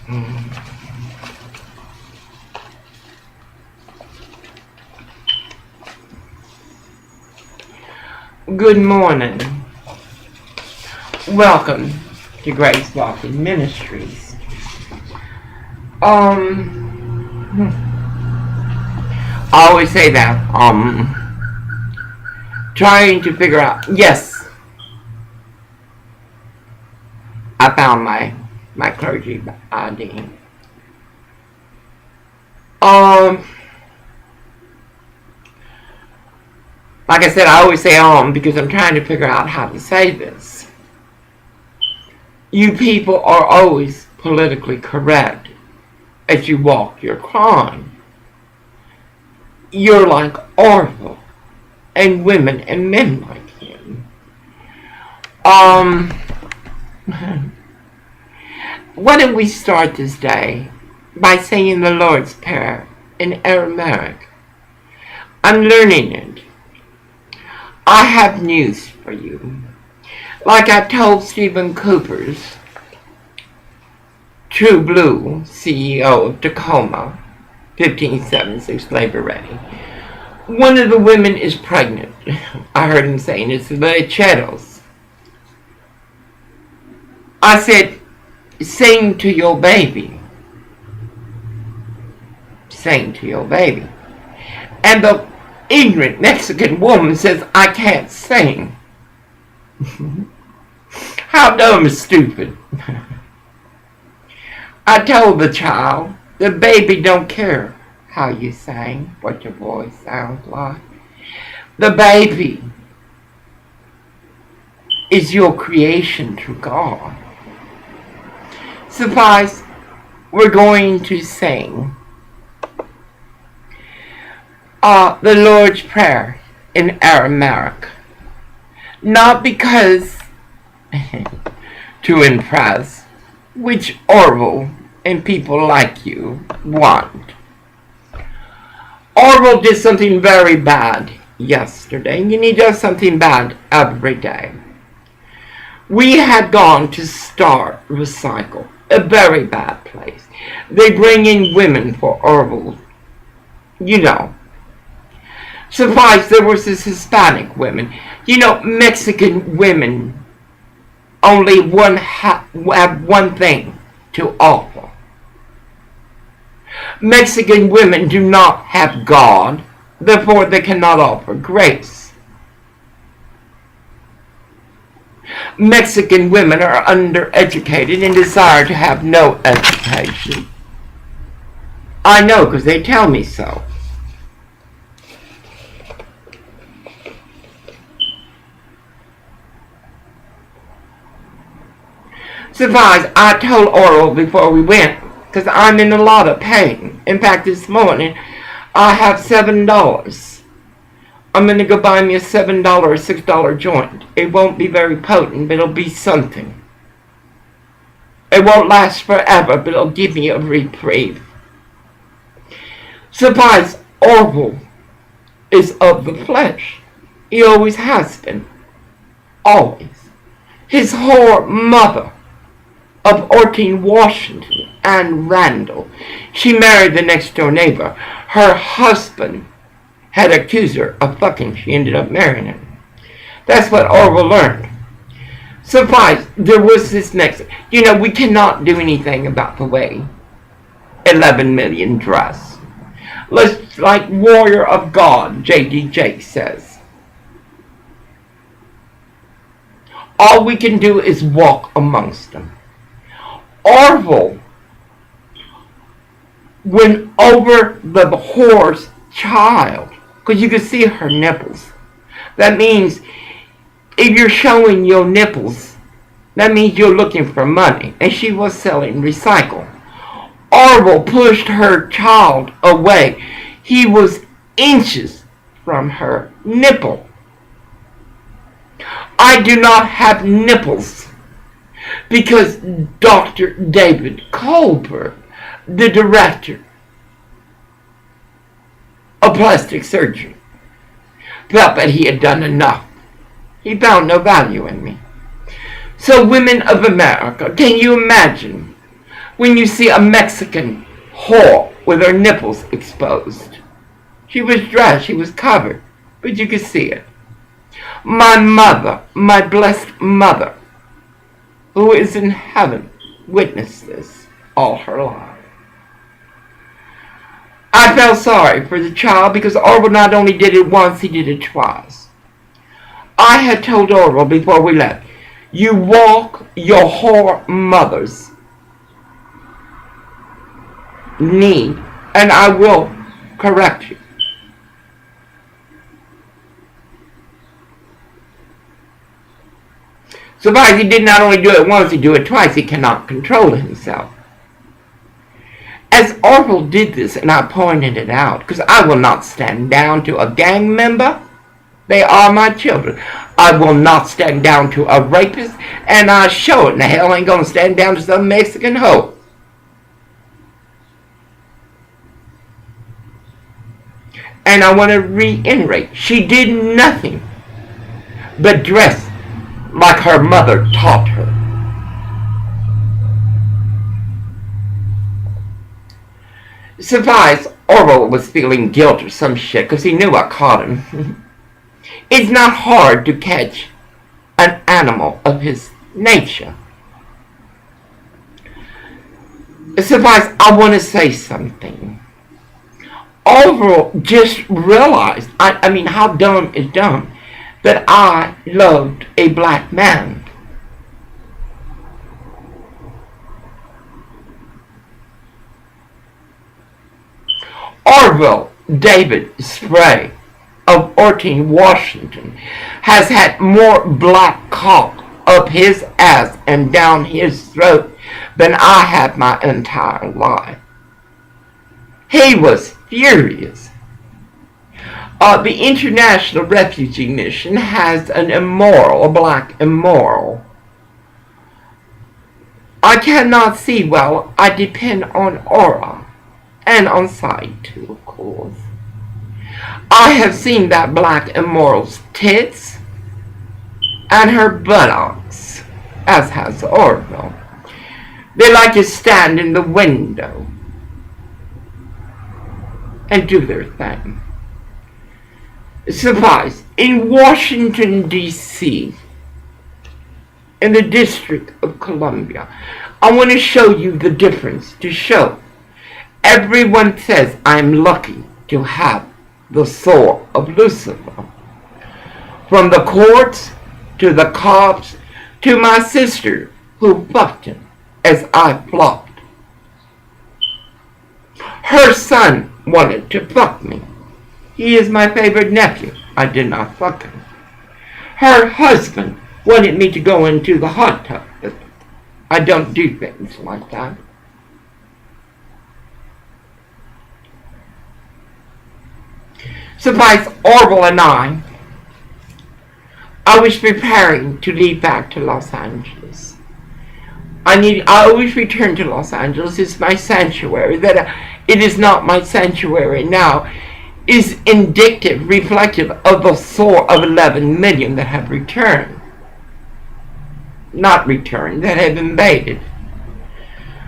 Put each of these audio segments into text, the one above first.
Good morning. Welcome to Grace Walking Ministries. I always say that. Trying to figure out. Yes, I found my clergy ID. Like I said, I always say because I'm trying to figure out how to say this. You people are always politically correct as you walk your crime. You're like Orville and women and men like him. Why don't we start this day by saying the Lord's Prayer in Aramaic? I'm learning it. I have news for you. Like I told Stephen Cooper's True Blue, CEO of Tacoma, 1576 Labor Ready. One of the women is pregnant. I heard him saying it's the lecheros. I said, sing to your baby. Sing to your baby. And the ignorant Mexican woman says, I can't sing. How dumb and stupid. I told the child, the baby don't care how you sing, what your voice sounds like. The baby is your creation to God. Suffice, we're going to sing the Lord's Prayer in Aramaic. Not because to impress, which Orville and people like you want. Orville did something very bad yesterday, and he does something bad every day. We had gone to Start Recycle, a very bad place. They bring in women for Orville, you know. Suffice, there was this Hispanic women. You know, Mexican women only have one thing to offer. Mexican women do not have God, therefore they cannot offer grace. Mexican women are undereducated and desire to have no education. I know because they tell me so. Suffice, I told Oral before we went, because I'm in a lot of pain. In fact, this morning, I have $7. I'm going to go buy me a $7 or $6 joint. It won't be very potent, but it'll be something. It won't last forever, but it'll give me a reprieve. Suffice, Orville is of the flesh. He always has been. Always. His whore mother of Orteen, Washington, and Randall. She married the next door neighbor. Her husband had accused her of fucking. She ended up marrying him. That's what Orville learned. Suffice, there was this next. You know, we cannot do anything about the way 11 million dress. Let's, like Warrior of God, J.D. Jake says. All we can do is walk amongst them. Orville went over the whore's child, because you could see her nipples. That means if you're showing your nipples, that means you're looking for money. And she was selling recycle. Orville pushed her child away. He was inches from her nipple. I do not have nipples because Dr. David Colbert, the director of plastic surgery, felt that he had done enough. He found no value in me. So women of America, can you imagine when you see a Mexican whore with her nipples exposed. She was dressed, she was covered, but you could see it. My mother, my blessed mother, who is in heaven, witnessed this all her life. I felt sorry for the child because Orville not only did it once, he did it twice. I had told Orville before we left, you walk your whore mother's knee and I will correct you. Surprised he did not only do it once, he do it twice. He cannot control himself. As Orville did this, and I pointed it out, because I will not stand down to a gang member. They are my children. I will not stand down to a rapist, and I show it. And the hell ain't going to stand down to some Mexican hoe. And I want to reiterate, she did nothing but dress like her mother taught her. Suffice, Orville was feeling guilt or some shit because he knew I caught him. It's not hard to catch an animal of his nature. Suffice, I want to say something. Orville just realized, I mean, how dumb is dumb, that I loved a black man. Orville David Spray of Orting, Washington, has had more black cock up his ass and down his throat than I have my entire life. He was furious. The International Refugee Mission has an immoral, a black immoral. I cannot see well. I depend on aura. And on sight too, of course. I have seen that black immoral's tits and her buttocks, as has Orville. They like to stand in the window and do their thing. Suffice, in Washington, D.C., in the District of Columbia, I want to show you the difference, to show. Everyone says I'm lucky to have the soul of Lucifer. From the courts, to the cops, to my sister who fucked him as I flopped. Her son wanted to fuck me. He is my favorite nephew. I did not fuck him. Her husband wanted me to go into the hot tub. I don't do things like that. Suffice, Orville and I was preparing to leave back to Los Angeles. I always return to Los Angeles. It's my sanctuary. That it is not my sanctuary now is indicative, reflective of the soul of 11 million that have returned. Not returned, that have invaded.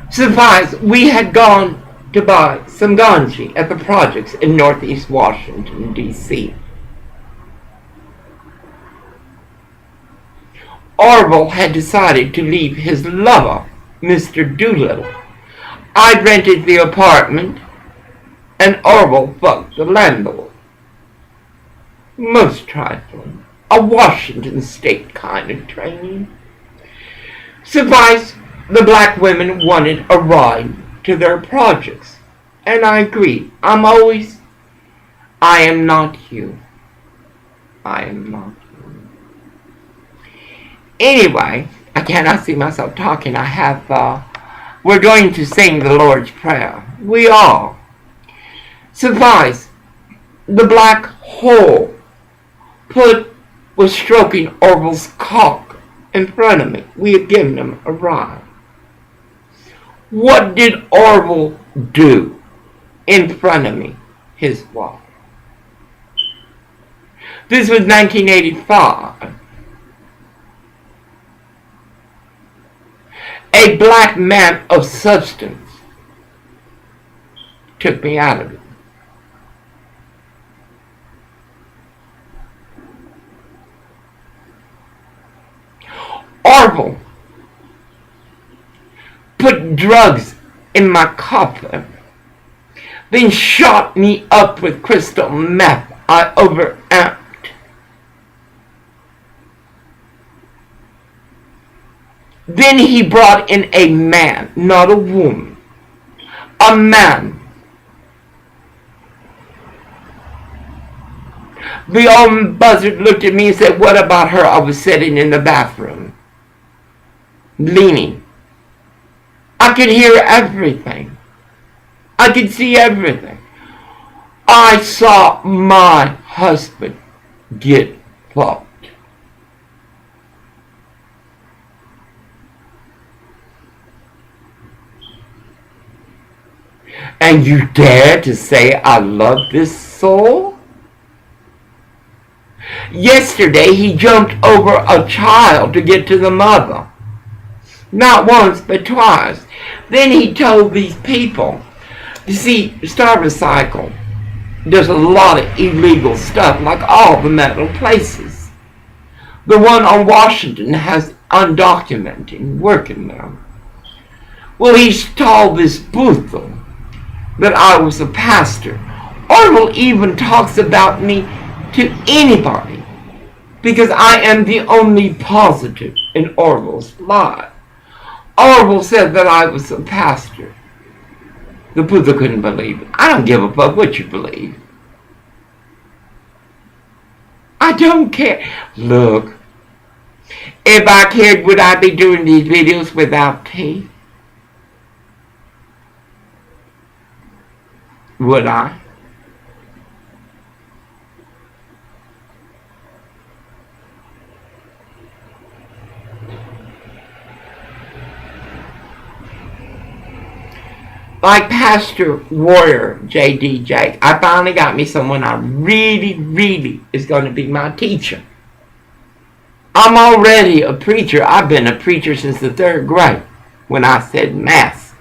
Suffice, we had gone to buy some ganji at the projects in Northeast Washington, D.C. Orville had decided to leave his lover, Mr. Doolittle. I rented the apartment, and Orville fucked the landlord. Most trifling. A Washington State kind of training. Suffice, the black women wanted a ride to their projects, and I agreed. I am not you. I am not you. Anyway, I cannot see myself talking. We're going to sing the Lord's Prayer. We are. Suffice, the black hole was stroking Orville's cock in front of me. We had given him a ride. What did Orville do in front of me? His wife. This was 1985. A black man of substance took me out of it. Orville put drugs in my coffin, then shot me up with crystal meth I overamped. Then he brought in a man, not a woman, a man. The old buzzard looked at me and said, "What about her?" I was sitting in the bathroom, leaning. I could hear everything. I could see everything. I saw my husband get fucked. And you dare to say I love this soul? Yesterday he jumped over a child to get to the mother. Not once, but twice. Then he told these people, you see, Star Recycle, there's a lot of illegal stuff, like all the metal places. The one on Washington has undocumented working there. Well, he's told this Boothel that I was a pastor. Orville even talks about me to anybody because I am the only positive in Orville's life. Orville said that I was a pastor. The Buddha couldn't believe it. I don't give a fuck what you believe. I don't care. Look, if I cared, would I be doing these videos without teeth? Would I? Like Pastor Warrior J.D. Jake, I finally got me someone I really is going to be my teacher. I'm already a preacher. I've been a preacher since the 3rd grade when I said Mass.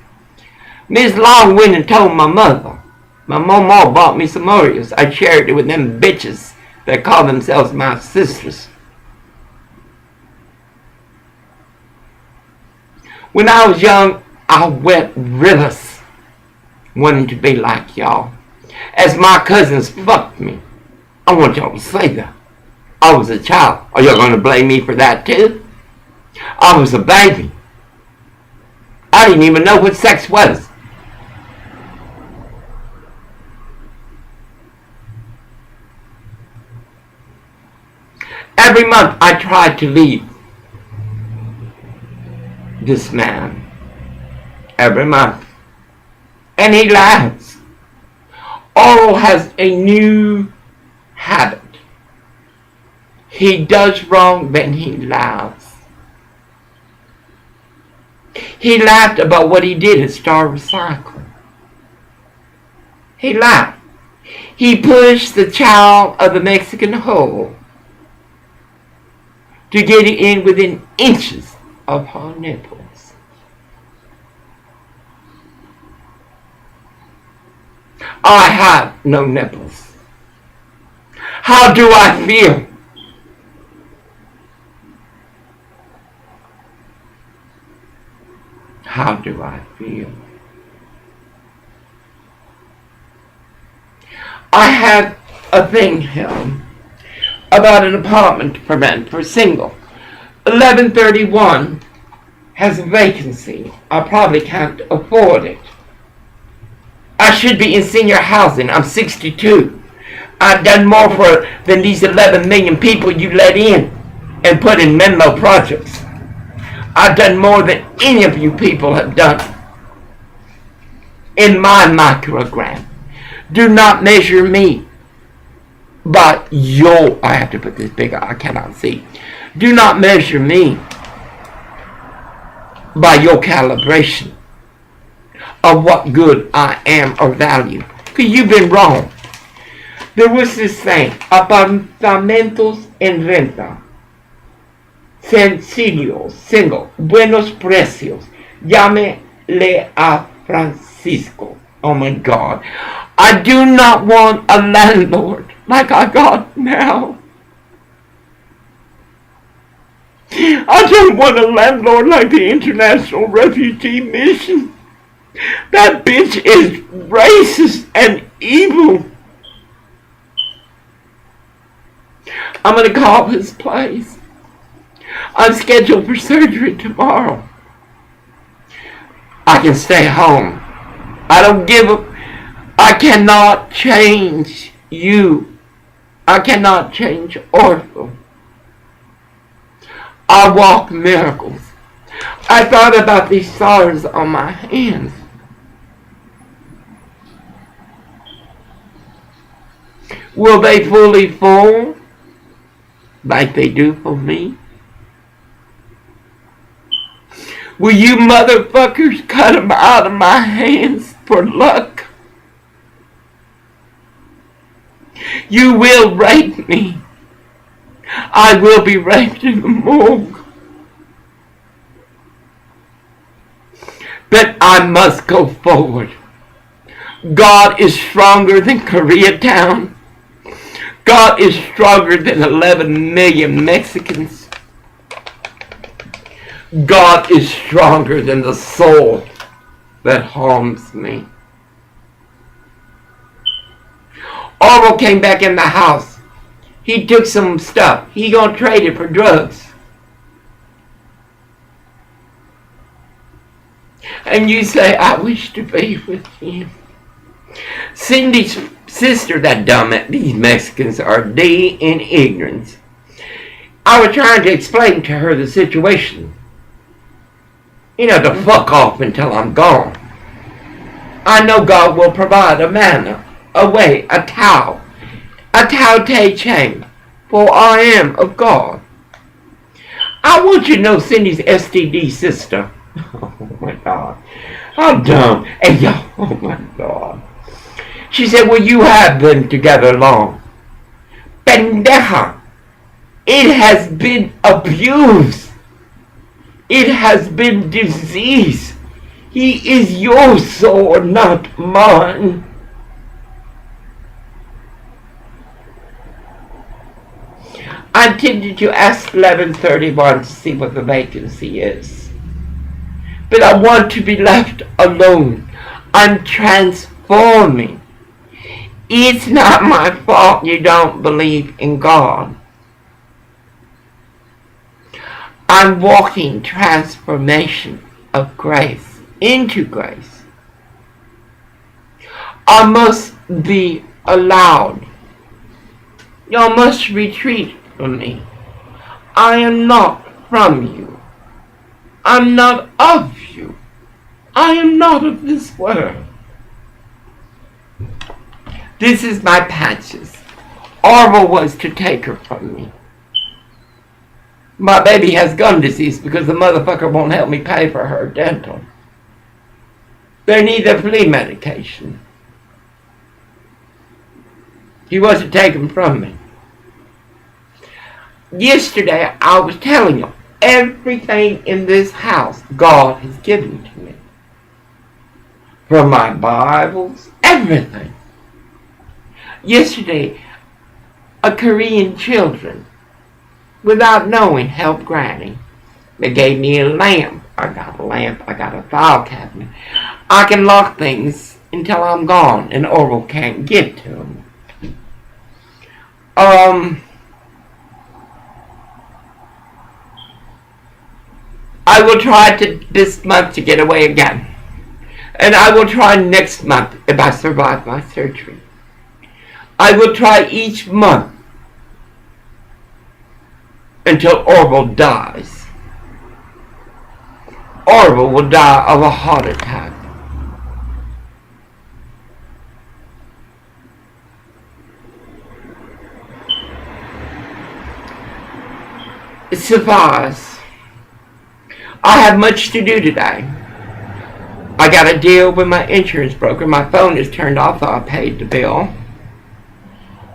Miss Long went and told my mother. My mama bought me some Oreos. I shared it with them bitches that call themselves my sisters. When I was young, I went rivers wanting to be like y'all. As my cousins fucked me. I want y'all to say that. I was a child. Are y'all going to blame me for that too? I was a baby. I didn't even know what sex was. Every month I tried to leave this man. Every month. And he laughs. Oral has a new habit. He does wrong, then he laughs. He laughed about what he did at Star Recycle. He laughed. He pushed the child of the Mexican hole to get it in within inches of her nipples. I have no nipples. How do I feel? How do I feel? I had a thing here about an apartment for rent for single. 1131 has a vacancy. I probably can't afford it. I should be in senior housing. I'm 62. I've done more than these 11 million people you let in and put in Menlo projects. I've done more than any of you people have done in my microgram. Do not measure me by your, I have to put this bigger, I cannot see. Do not measure me by your calibration of what good I am or value. Because you've been wrong. There was this saying, apartamentos en renta, sencillos, single, buenos precios, Llámele a Francisco. Oh my God. I do not want a landlord like I got now. I don't want a landlord like the International Refugee Mission. That bitch is racist and evil. I'm gonna call his place. I'm scheduled for surgery tomorrow. I can stay home. I cannot change you. I cannot change Orville. I walk miracles. I thought about these scars on my hands. Will they fully fall like they do for me? Will you motherfuckers cut them out of my hands for luck? You will rape me. I will be raped in the morgue. But I must go forward. God is stronger than Koreatown. God is stronger than 11 million Mexicans. God is stronger than the soul that harms me. Orwell came back in the house. He took some stuff. He gonna trade it for drugs. And you say, I wish to be with him. Cindy's sister, that dumb, these Mexicans are D in ignorance. I was trying to explain to her the situation. You know, to fuck off until I'm gone. I know God will provide a manna, a way, a Tao Te Ching, for I am of God. I want you to know Cindy's STD sister. Oh my God. How dumb. And yo, oh my God. She said, well, you have been together long. Pendeja. It has been abuse. It has been disease. He is your soul, not mine. I intended to ask 1131 to see what the vacancy is. But I want to be left alone. I'm transforming. It's not my fault you don't believe in God. I'm walking transformation of grace into grace. I must be allowed. You must retreat from me. I am not from you. I'm not of you. I am not of this world. This is my patches. Orville was to take her from me. My baby has gum disease because the motherfucker won't help me pay for her dental. They need a flea medication. He was to take them from me. Yesterday I was telling you, everything in this house God has given to me. From my Bibles, everything. Yesterday, a Korean children, without knowing, helped Granny. They gave me a lamp. I got a lamp. I got a file cabinet. I can lock things until I'm gone and Orville can't get to them. I will try this month to get away again. And I will try next month if I survive my surgery. I will try each month until Orville dies. Orville will die of a heart attack. It survives. I have much to do today. I got a deal with my insurance broker. My phone is turned off, so I paid the bill.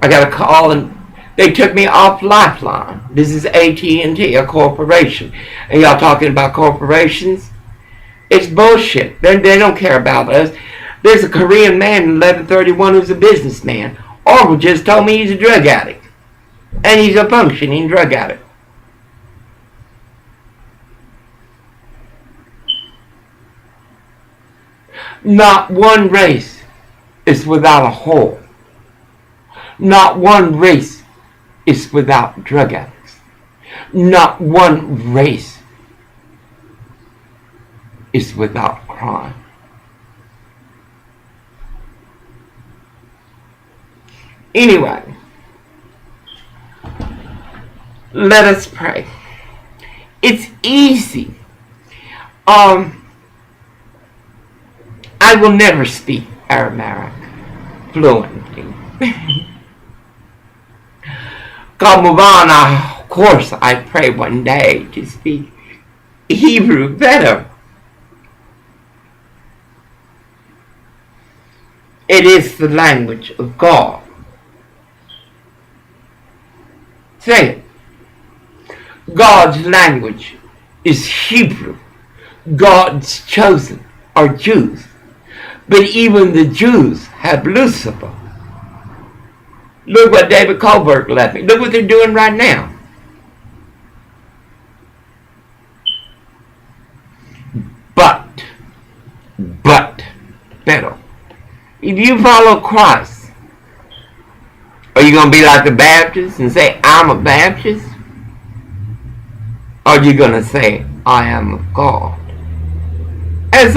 I got a call and they took me off Lifeline. This is AT&T, a corporation. And y'all talking about corporations? It's bullshit. They don't care about us. There's a Korean man in 1131 who's a businessman. Orville just told me he's a drug addict. And he's a functioning drug addict. Not one race is without a hole. Not one race is without drug addicts. Not one race is without crime. Anyway, let us pray. It's easy. I will never speak Aramaic fluently. Of course, I pray one day to speak Hebrew better. It is the language of God. Say it. God's language is Hebrew. God's chosen are Jews. But even the Jews have Lucifer. Look what David Kohlberg left me. Look what they're doing right now. But, better. If you follow Christ, are you going to be like the Baptists and say, I'm a Baptist? Or are you going to say, I am of God? As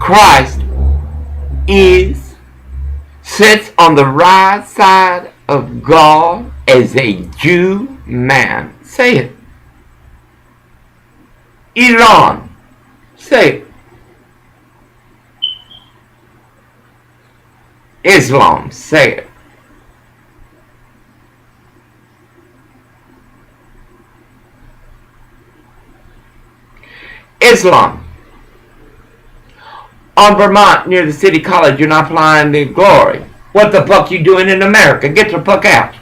Christ sits on the right side of God as a Jew man. Say it. Iran. Say it. Islam. Say it. Islam. On Vermont, near the city college, you're not flying the glory. What the fuck you doing in America? Get the fuck out.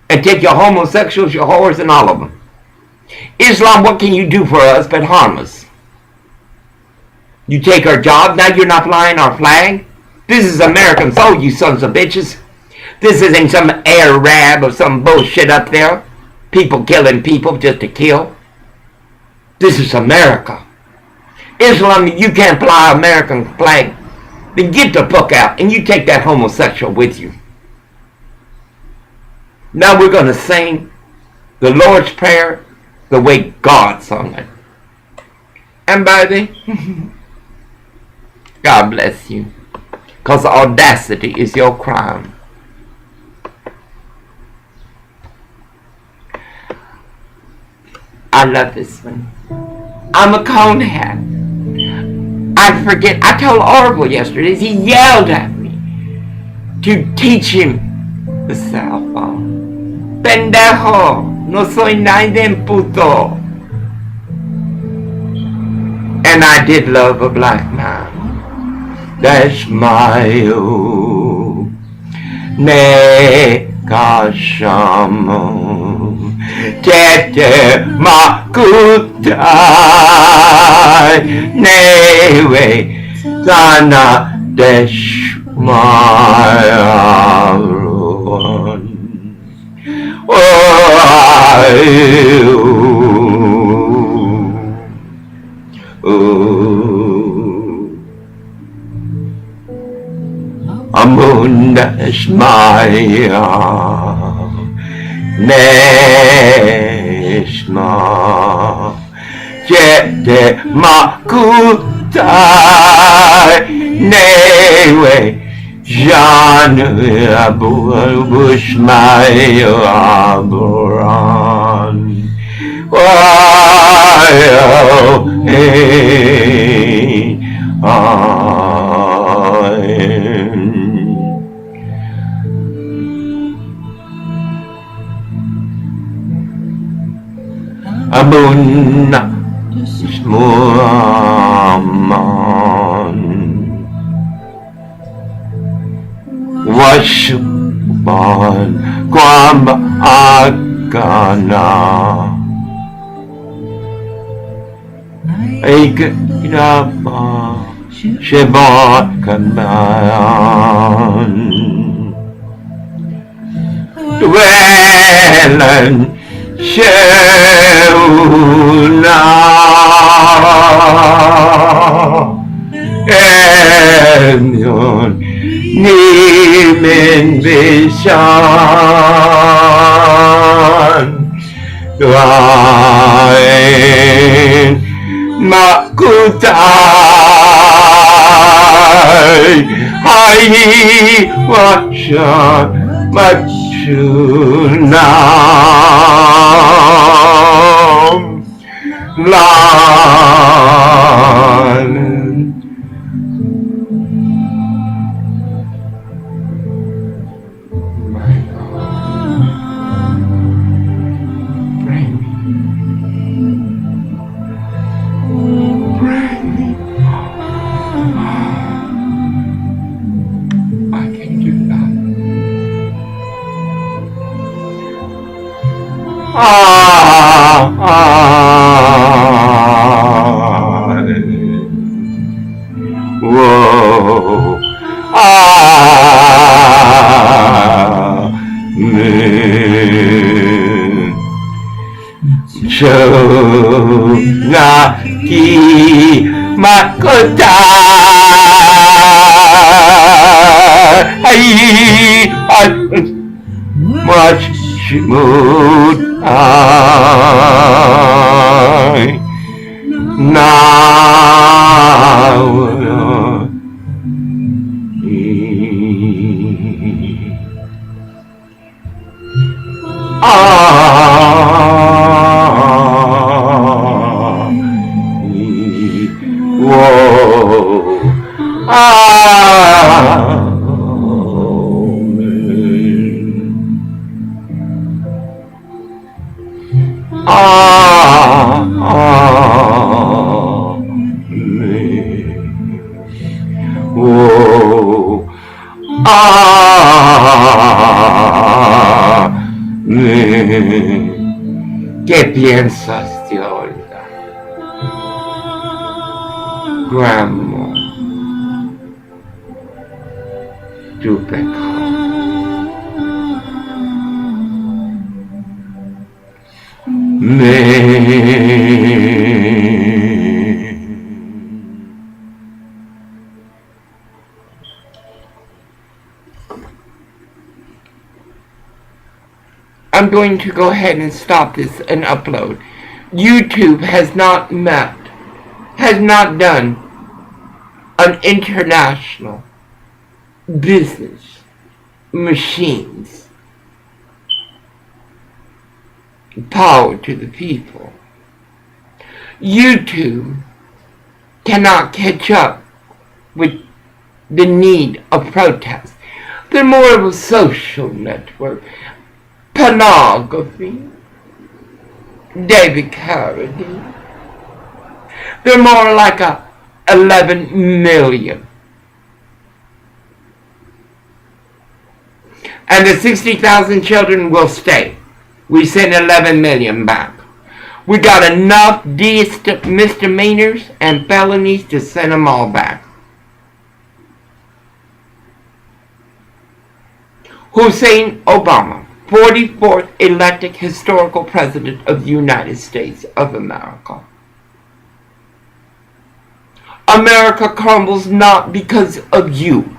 And take your homosexuals, your whores, and all of them. Islam, what can you do for us but harm us? You take our job, now you're not flying our flag? This is American soul, you sons of bitches. This isn't some Arab or some bullshit up there. People killing people just to kill. This is America. Islam, you can't fly American flag. Then get the fuck out and you take that homosexual with you. Now we're going to sing the Lord's Prayer the way God sung it. And baby, God bless you. Because audacity is your crime. I love this one. I'm a conehead. I forget. I told Orville yesterday. He yelled at me to teach him the cell phone. Pendejo, no soy nadie puto. And I did love a black man. That's my ne kashamo. Tete makutai newe sana deshmaron. Amundas maya Neshma Jete Makutai Newe Janu Abu Bushmayo Aburan Wayo Abuna Smuaman Washuban Kwamba Agana Ignama Shiva Kaman Dwellen Sheuna Enyon Nimin Vishan Dwain Makutai Hai Wacha Machunam Lan Whoa. Amen. Chonaki Makota. Much mood I now ¿Qué piensas de Olga? Grandma, tu pecado. I'm going to go ahead and stop this and upload. YouTube has not done an international business machines. Power to the people. YouTube cannot catch up with the need of protest. They're more of a social network. Pornography, David Carradine. They're more like 11 million. And the 60,000 children will stay. We send 11 million back. We got enough misdemeanors and felonies to send them all back. Hussein Obama, 44th elected historical president of the United States of America. America crumbles not because of you,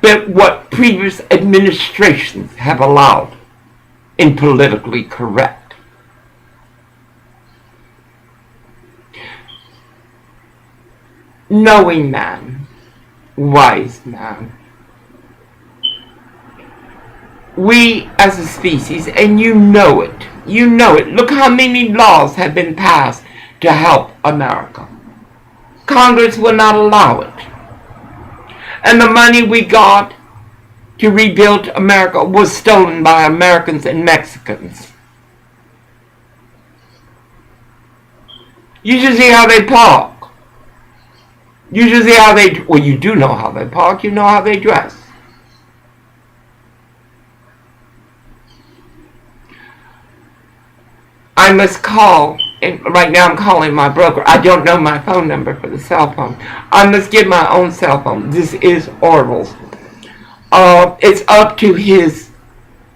but what previous administrations have allowed in politically correct. Knowing man, wise man. We as a species, and you know it, look how many laws have been passed to help America. Congress will not allow it. And the money we got to rebuild America was stolen by Americans and Mexicans. You should see how they talk. You should see how they, well, you do know how they talk, you know how they dress. I must call And right now I'm calling my broker. I don't know my phone number for the cell phone. I must get my own cell phone. This is Orville's. It's up to his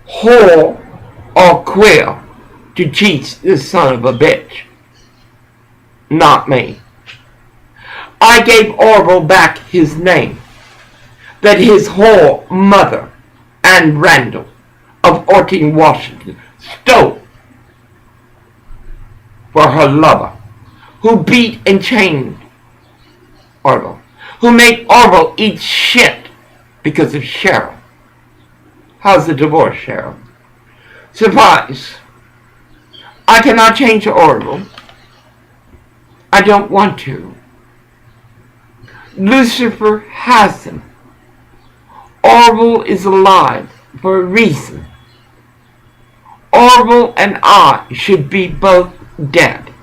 whore or quill to teach this son of a bitch. Not me. I gave Orville back his name that his whore mother, Ann Randall of Orting, Washington, stole for her lover, who beat and chained Orville, who made Orville eat shit because of Cheryl. How's the divorce, Cheryl? Surprise. I cannot change Orville. I don't want to. Lucifer has him. Orville is alive for a reason. Orville and I should be both dead.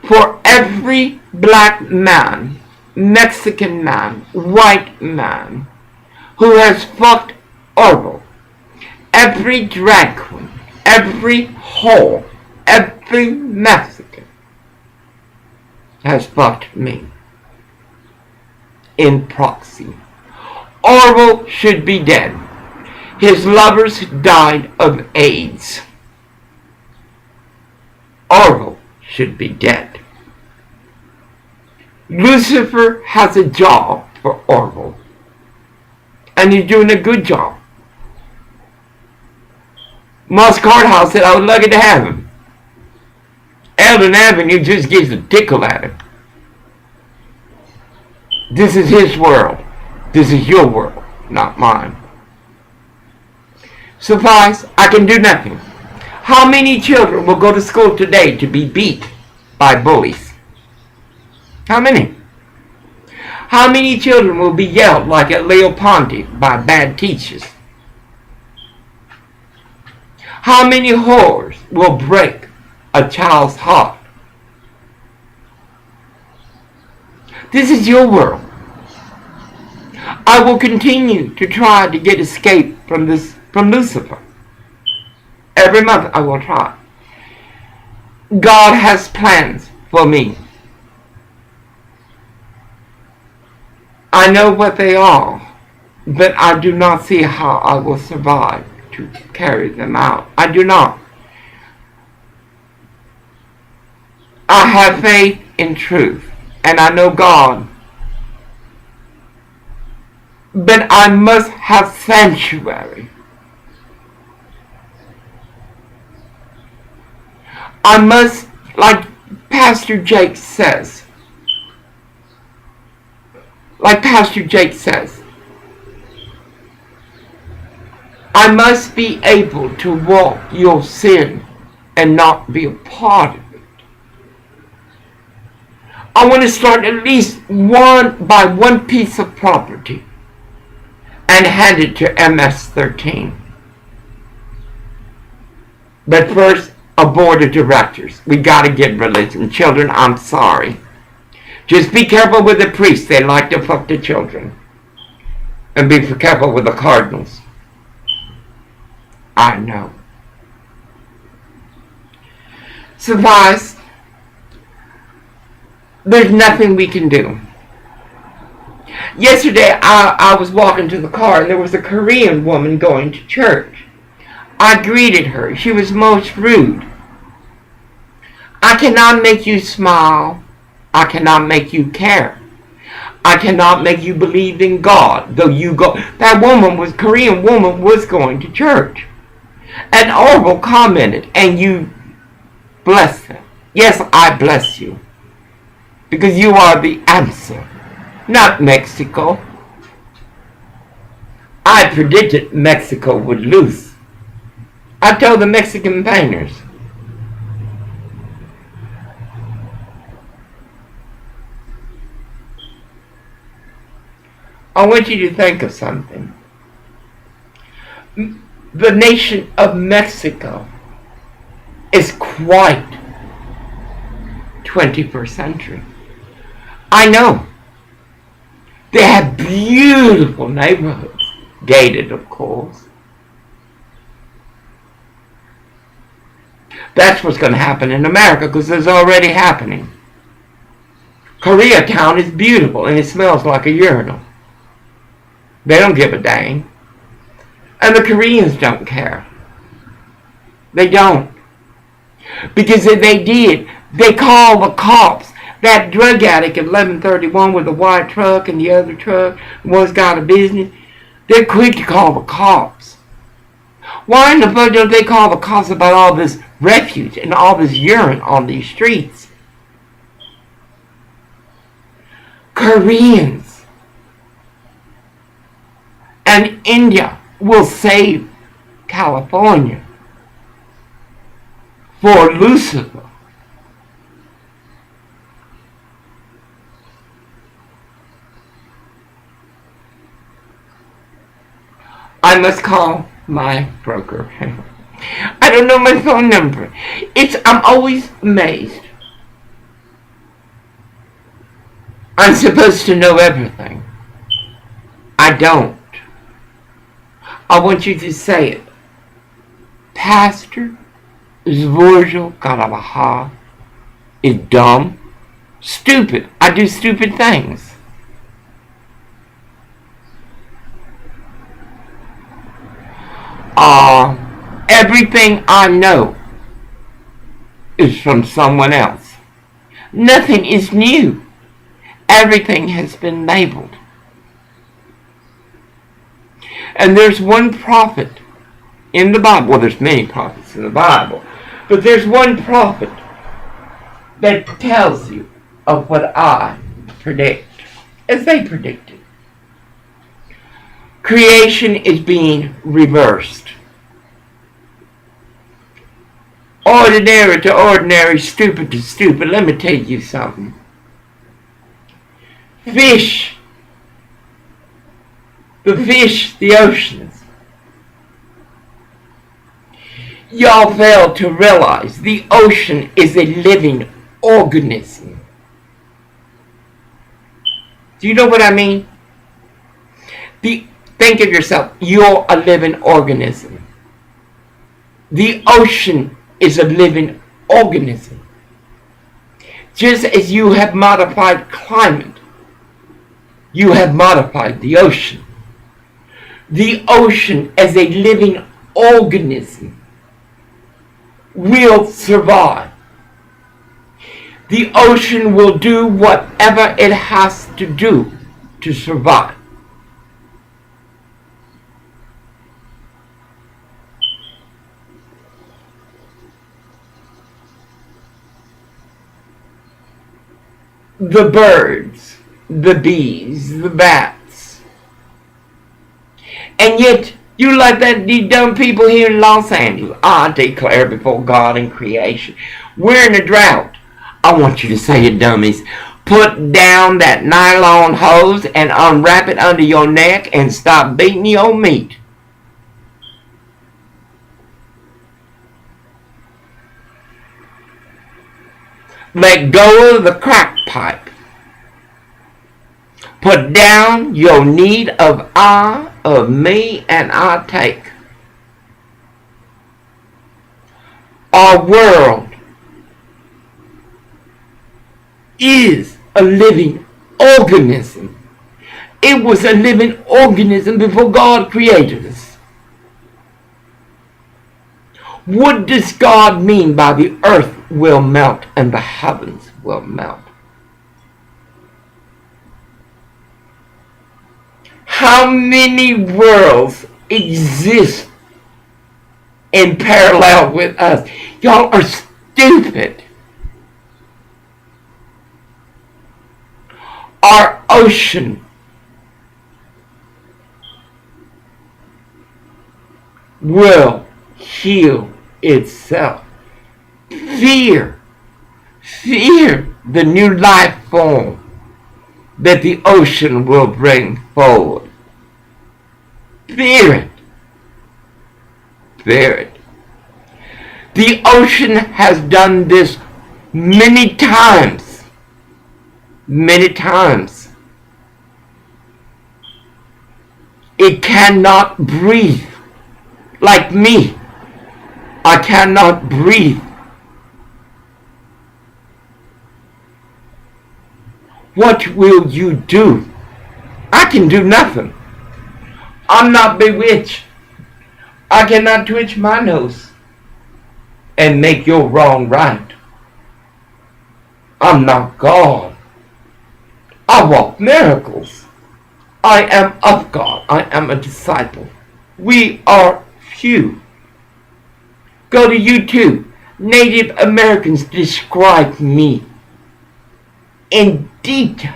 For every black man, Mexican man, white man who has fucked Orville, every drag queen, every whore, every Mexican has fucked me in proxy. Orville should be dead. His lovers died of AIDS. Orville should be dead. Lucifer has a job for Orville, and he's doing a good job. Moss Courthouse said I was lucky to have him. Eldon Avenue just gives a tickle at him. This is his world. This is your world, not mine. Suffice, I can do nothing. How many children will go to school today to be beat by bullies? How many? How many children will be yelled like at Leo Ponte by bad teachers? How many whores will break a child's heart? This is your world. I will continue to try to get escape from Lucifer. Every month I will try. God has plans for me. I know what they are, but I do not see how I will survive to carry them out. I do not. I have faith in truth, and I know God. But I must have sanctuary. I must, like Pastor Jake says, I must be able to walk your sin and not be a part of it. I want to start at least one piece of property and hand it to MS-13. But first, a board of directors. We got to get religion. Children, I'm sorry. Just be careful with the priests. They like to fuck the children. And be careful with the cardinals. I know. Suffice, there's nothing we can do. Yesterday, I was walking to the car and there was a Korean woman going to church. I greeted her. She was most rude. I cannot make you smile. I cannot make you care. I cannot make you believe in God, though you go. That Korean woman was going to church. And Orville commented, and you blessed them. Yes, I bless you. Because you are the answer, not Mexico. I predicted Mexico would lose. I told the Mexican painters. I want you to think of something. The nation of Mexico is quite 21st century. I know. They have beautiful neighborhoods, gated of course. That's what's going to happen in America, because it's already happening. Koreatown is beautiful and it smells like a urinal. They don't give a dang. And the Koreans don't care. They don't. Because if they did, they call the cops. That drug addict at 1131 with the white truck and the other truck, one's got a business, they're quick to call the cops. Why in the fuck don't they call the cops about all this refuse and all this urine on these streets? Koreans and India will save California for Lucifer. I must call my broker. I don't know my phone number. I'm always amazed. I'm supposed to know everything. I don't. I want you to say it. Pastor Zvorjil Karabaha is dumb, stupid. I do stupid things. Everything I know is from someone else. Nothing is new. Everything has been labeled. And there's one prophet in the Bible. Well, there's many prophets in the Bible. But there's one prophet that tells you of what I predict, as they predicted. Creation is being reversed. Ordinary to ordinary, stupid to stupid. Let me tell you something. Fish, the oceans. Y'all fail to realize the ocean is a living organism. Do you know what I mean? Think of yourself. You're a living organism. The ocean is a living organism. Just as you have modified climate, you have modified the ocean. The ocean as a living organism will survive. The ocean will do whatever it has to do to survive. The birds, the bees, the bats. And yet, you like these dumb people here in Los Angeles. I declare before God and creation. We're in a drought. I want you to say it, dummies. Put down that nylon hose and unwrap it under your neck and stop beating your meat. Let go of the crack pipe. Put down your need of I, of me, and I take. Our world is a living organism. It was a living organism before God created us. What does God mean by the earth will melt and the heavens will melt? How many worlds exist in parallel with us? Y'all are stupid. Our ocean will heal itself. Fear the new life form that the ocean will bring forward. Fear it. The ocean has done this many times. It cannot breathe like me. I cannot breathe What will you do? I can do nothing. I'm not bewitched. I cannot twitch my nose and make your wrong right. I'm not God. I walk miracles. I am of God. I am a disciple. We are few. Go to YouTube. Native Americans describe me in detail.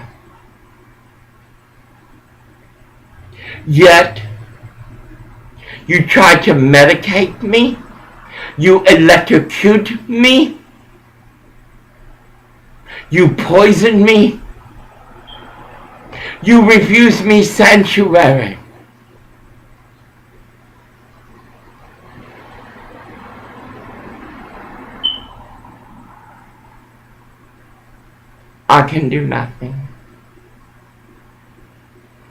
Yet, you try to medicate me. You electrocute me. You poison me. You refuse me sanctuary. I can do nothing.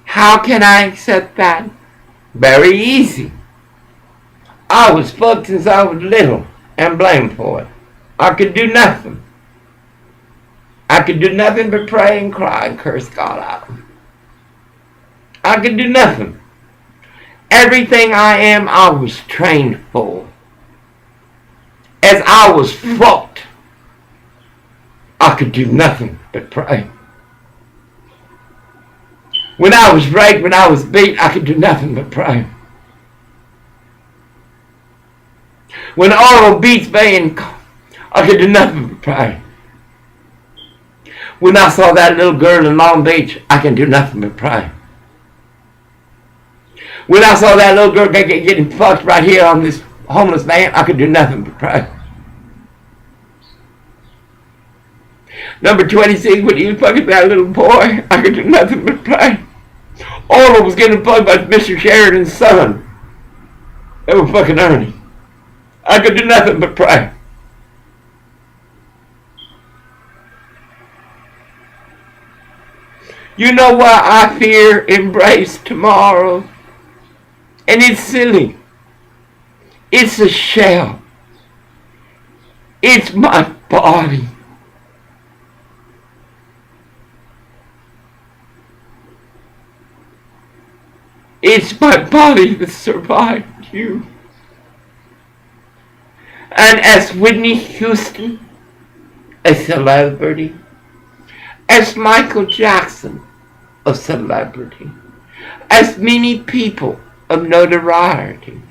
How can I accept that? Very easy. I was fucked since I was little and blamed for it. I could do nothing. I could do nothing but pray and cry and curse God out. I could do nothing. Everything I am, I was trained for. As I was fucked, I could do nothing but pray. When I was raped, when I was beat, I could do nothing but pray. When oral beats me, I could do nothing but pray. When I saw that little girl in Long Beach, I can do nothing but pray. When I saw that little girl getting fucked right here on this homeless man, I could do nothing but pray. Number 26, when he was fucking that little boy, I could do nothing but pray. Orla was getting fucked by Mr. Sheridan's son. They were fucking Ernie. I could do nothing but pray. You know why I fear embrace tomorrow? And it's silly. It's a shell. It's my body. It's my body that survived you. And as Whitney Houston, a celebrity, as Michael Jackson, a celebrity, as many people of notoriety,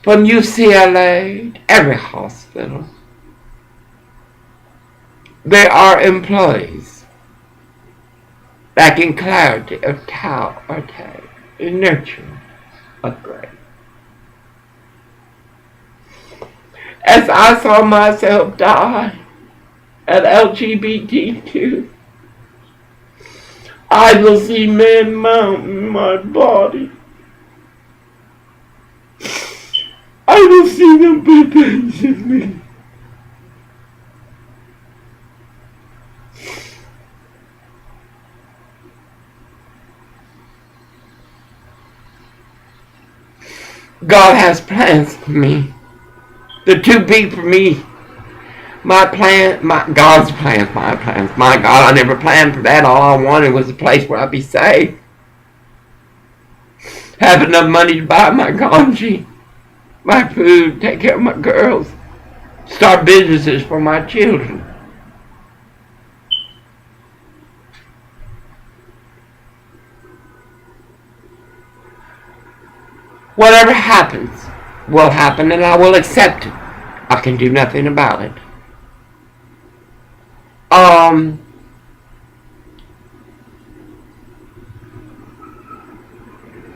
from UCLA to every hospital, there are employees lacking clarity of how or take in nurturing a grave. As I saw myself die at LGBTQ, I will see men mounting my body. I will see them put things in me. God has plans for me. They're too big for me. God's plans, my plans. My God, I never planned for that. All I wanted was a place where I'd be safe. Have enough money to buy my kanji, my food, take care of my girls, start businesses for my children. Whatever happens will happen, and I will accept it. I can do nothing about it.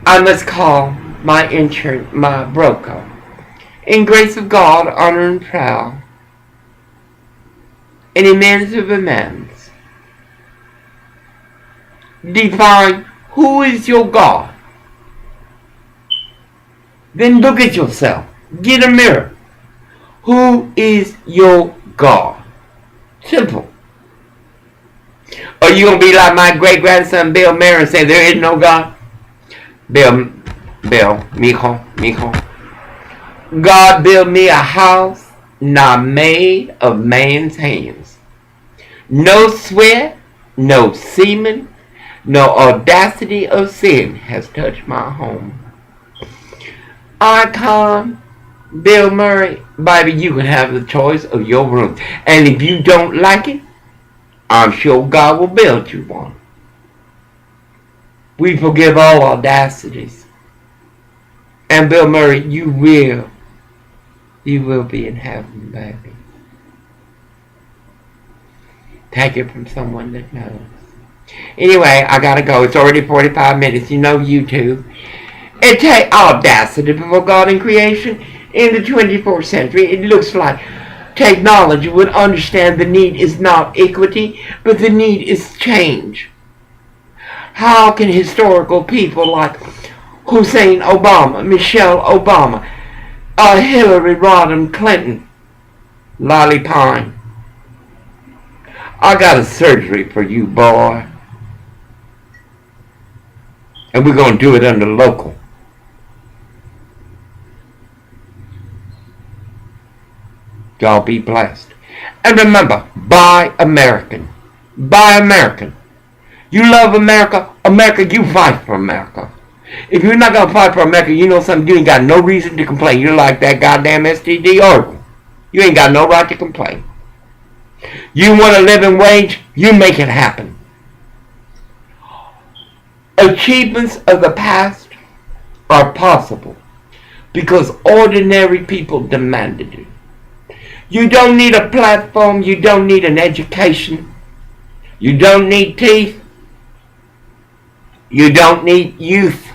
I must call my broker. In grace of God, honor and proud, and immense of amends. Define who is your God. Then look at yourself. Get a mirror. Who is your God? Simple. Are you going to be like my great-grandson Bill Mayer and say there is no God? Bill, Mijo. God built me a house not made of man's hands. No sweat, No semen, no audacity of sin has touched my home. Icon, Bill Murray, baby, you can have the choice of your room. And if you don't like it, I'm sure God will build you one. We forgive all audacities. And Bill Murray, you will be in heaven, baby. Take it from someone that knows. Anyway, I gotta go. It's already 45 minutes. You know YouTube. It takes audacity before God in creation. In the 24th century, it looks like technology would understand the need is not equity, but the need is change. How can historical people like Hussein Obama, Michelle Obama, Hillary Rodham Clinton, Lolly Pine, I got a surgery for you, boy. And we're going to do it under local. Y'all be blessed. And remember, buy American. Buy American. You love America? America, you fight for America. If you're not going to fight for America, you know something, you ain't got no reason to complain. You're like that goddamn STD Oracle. You ain't got no right to complain. You want a living wage? You make it happen. Achievements of the past are possible because ordinary people demanded it. You don't need a platform. You don't need an education. You don't need teeth. You don't need youth.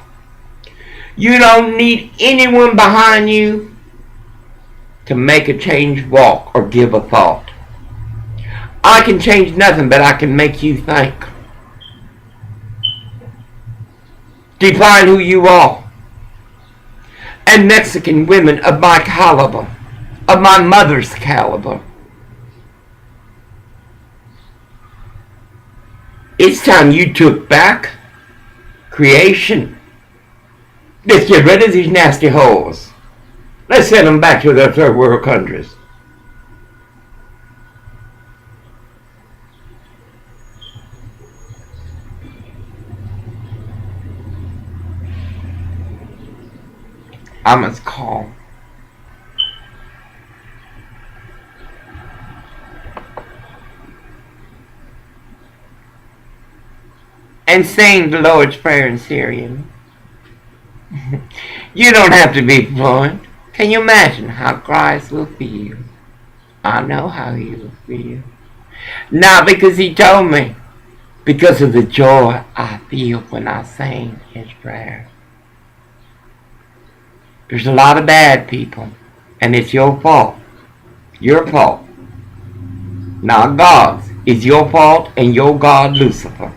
You don't need anyone behind you to make a change walk or give a thought. I can change nothing, but I can make you think. Define who you are. And Mexican women of my caliber, of my mother's caliber. It's time you took back creation. Let's get rid of these nasty holes. Let's send them back to their third world countries. I must call. And sing the Lord's Prayer in Syrian. You don't have to be fluent. Can you imagine how Christ will feel? I know how he will feel. Not because he told me, because of the joy I feel when I sing his prayer. There's a lot of bad people, and it's your fault. Your fault. Not God's. It's your fault and your God, Lucifer.